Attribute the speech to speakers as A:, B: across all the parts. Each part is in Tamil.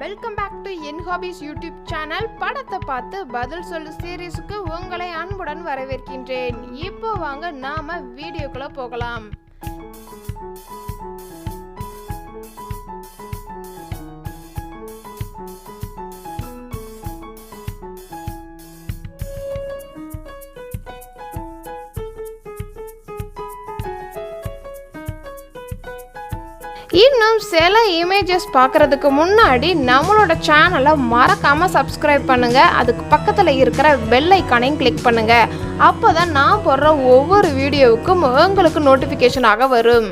A: வெல்கம் பேக் டு என் ஹாபிஸ் யூடியூப் சேனல். படத்தை பார்த்து பதில் சொல்லு சீரீஸுக்கு உங்களை அன்புடன் வரவேற்கின்றேன். இப்போ வாங்க நாம வீடியோக்குள்ள போகலாம். இன்னும் சில இமேஜஸ் பார்க்குறதுக்கு முன்னாடி நம்மளோட சேனலை மறக்காமல் சப்ஸ்கிரைப் பண்ணுங்கள். அதுக்கு பக்கத்தில் இருக்கிற பெல் ஐக்கானையும் கிளிக் பண்ணுங்கள். அப்போ தான் நான் போடுற ஒவ்வொரு வீடியோவுக்கும் உங்களுக்கு நோட்டிஃபிகேஷனாக வரும்.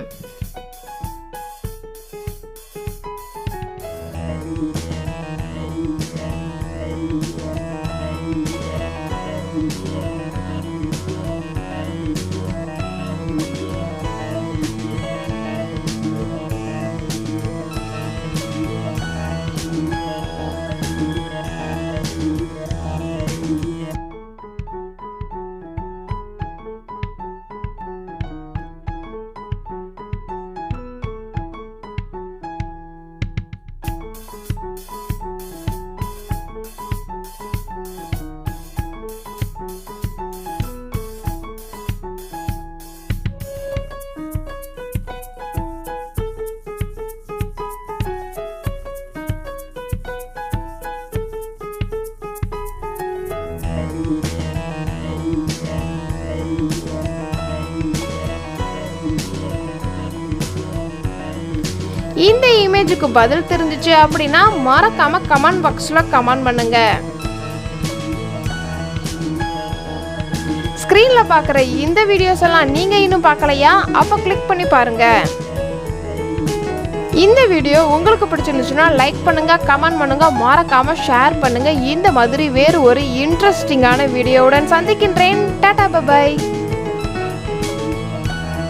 A: இந்த இமேஜுக்கு பதில் தெரிஞ்சிச்சு அப்படின்னா மறக்காம கமெண்ட் பாக்ஸ்ல கமெண்ட் பண்ணுங்க. ஸ்கிரீன்ல பார்க்குற இந்த வீடியோஸ் எல்லாம் நீங்க இன்னும் பார்க்கலையா? அப்ப கிளிக் பண்ணி பாருங்க. இந்த வீடியோ உங்களுக்கு பிடிச்சிருந்துச்சுன்னா லைக் பண்ணுங்க, கமெண்ட் பண்ணுங்க, மறக்காம ஷேர் பண்ணுங்க. இந்த மாதிரி வேறு ஒரு இன்ட்ரெஸ்டிங்கான வீடியோவுடன் சந்திக்கின்றேன். டாடா, பை.